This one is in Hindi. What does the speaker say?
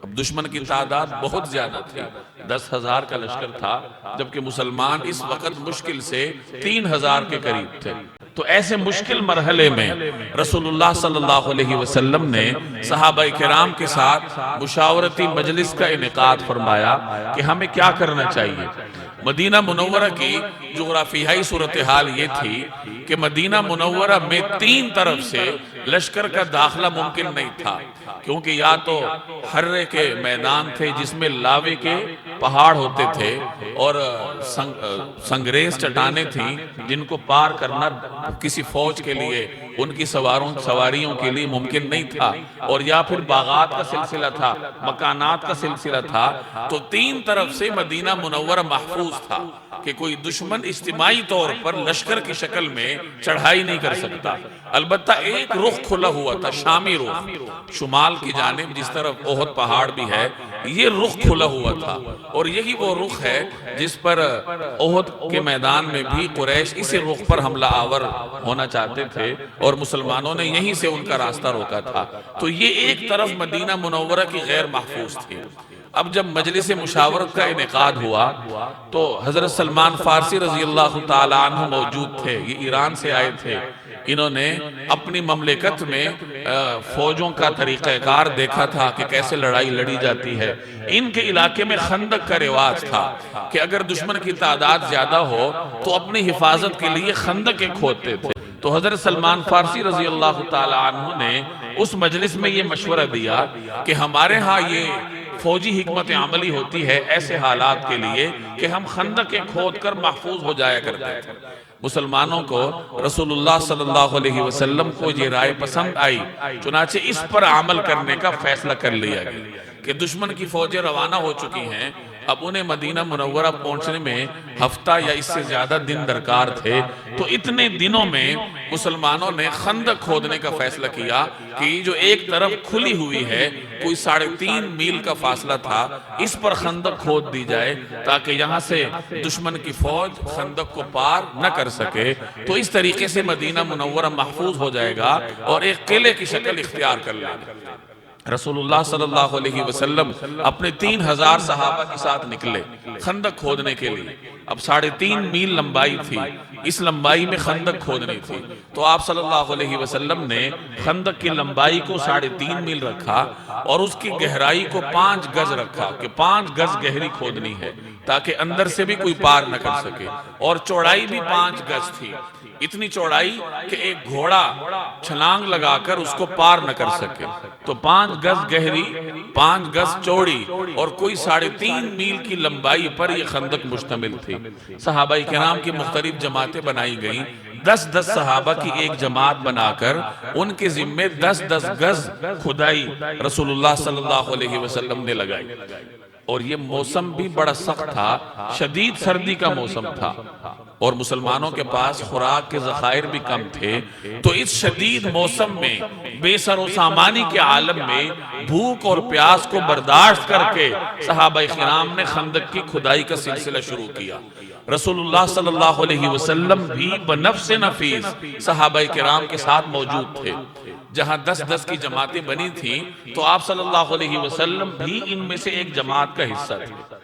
अब दुश्मन की तादाद बहुत ज्यादा थी, 10,000 का लश्कर था, जबकि मुसलमान इस वक्त मुश्किल से 3,000 के करीब थे। तो ऐसे मुश्किल मरहले में रसूलुल्लाह सल्लल्लाहु अलैहि वसल्लम ने सहाबाए किराम के साथ मुशावरती मजलिस का इनेकाद फरमाया कि हमें क्या करना चाहिए। मदीना मुनव्वरा की जुग्राफियाई सूरत हाल ये थी कि मदीना मुनव्वरा में 3 तरफ से लश्कर का दाखिला मुमकिन नहीं था, क्योंकि या तो हर्रे के मैदान थे जिसमें लावे के पहाड़ होते थे और संगरेज चट्टानें थी जिनको पार करना किसी फौज के लिए, उनकी सवारियों के लिए मुमकिन नहीं था, और या फिर बागात का सिलसिला था, मकानात का सिलसिला था। तो 3 तरफ से मदीना मुनव्वरा महफूज था कि कोई दुश्मन इज्तिमाई तौर पर लश्कर की शक्ल में चढ़ाई नहीं कर सकता। अलबत्ता एक रुख खुला हुआ था, शामी रुख, शुमाल की जानिब जिस तरफ ओहद पहाड़ भी है, ये रुख खुला हुआ था। और यही वो रुख है जिस पर ओहद के मैदान में भी कुरैश इसी रुख पर हमला आवर होना चाहते थे और मुसलमानों ने यहीं से उनका रास्ता रोका था। तो ये एक तरफ मदीना मुनव्वरा की गैर महफूज थी। अब जब मजलिस मुशावरत का इनेकाद हुआ तो हजरत सलमान फारसी रजी अल्लाह तआला अन्हु मौजूद थे। ये ईरान से आए थे। इन्होंने अपनी ममलिकत में फौजों का तरीक़ाकार देखा था कि कैसे लड़ाई लड़ी जाती है। इनके इलाके में खंदक का रिवाज था कि अगर दुश्मन की तादाद ज्यादा हो तो अपनी हिफाजत के लिए खंदक खोदते थे। तो हजरत सलमान फारसी रजी अल्लाह तआला अन्हु ने उस मजलिस में ये मशवरा दिया कि हमारे यहाँ ये फौजी हिकमत अमली होती है ऐसे हालात के लिए कि हम खंदकें खोद कर महफूज हो जाया करते थे। मुसलमानों को रसूलुल्लाह सल्लल्लाहु अलैहि वसल्लम को ये राय पसंद आई, चुनाचे इस पर अमल करने का फैसला कर लिया गया कि दुश्मन की फौजें रवाना हो चुकी हैं, अब उन्हें मदीना मुनव्वरा पहुंचने में हफ्ता या इससे ज्यादा दिन दरकार थे। तो इतने दिनों में मुसलमानों ने खंदक खोदने का फैसला किया कि जो एक तरफ खुली हुई है, कोई 3.5 मील का फासला था, इस पर खंदक खोद दी जाए ताकि यहाँ से दुश्मन की फौज खंदक को पार न कर सके। तो इस तरीके से मदीना मुनव्वरा महफूज हो जाएगा और एक किले की शक्ल इख्तियार कर लेगा। रसूलुल्लाह सल्लल्लाहु अलैहि वसल्लम अपने 3,000 सहाबा के साथ निकले खंदक खोदने के लिए। अब 3.5 मील लंबाई थी, इस लंबाई में खंदक खोदनी थी। तो आप सल्लल्लाहु अलैहि वसल्लम ने खंदक की लंबाई को 3.5 मील रखा और उसकी गहराई को 5 गज रखा कि 5 गज गहरी खोदनी है ताकि अंदर से भी कोई पार न कर सके। और चौड़ाई भी 5 गज थी, इतनी चौड़ाई कि एक घोड़ा छलांग लगाकर उसको पार न कर सके। तो 5 गज गहरी, 5 गज चौड़ी और कोई 3.5 मील की लंबाई पर यह खंदक मुश्तमिल थी। सहाबाई किराम की मुख्तलिफ जमातें बनाई गई। 10-10 सहाबा की एक जमात बनाकर उनके जिम्मे 10-10 गज खुदाई रसूलुल्लाह सल्लल्लाहु अलैहि वसल्लम ने लगाई। और ये मौसम भी बड़ा सख्त था, शदीद सर्दी का मौसम था और मुसलमानों के पास खुराक के ज़खायर भी कम थे। तो इस शदीद मौसम में बेसरो सामानी के आलम में भूख और प्यास को बर्दाश्त करके सहाबाए किराम ने खंदक की खुदाई का सिलसिला शुरू किया। रसूलुल्लाह सल्लल्लाहु अलैहि वसल्लम भी बनफ्स नफीस सहाबाए किराम के साथ मौजूद थे। जहां 10-10 की जमातें बनी थी तो आप सल्लल्लाहु अलैहि वसल्लम भी इनमें से एक जमात का हिस्सा थे।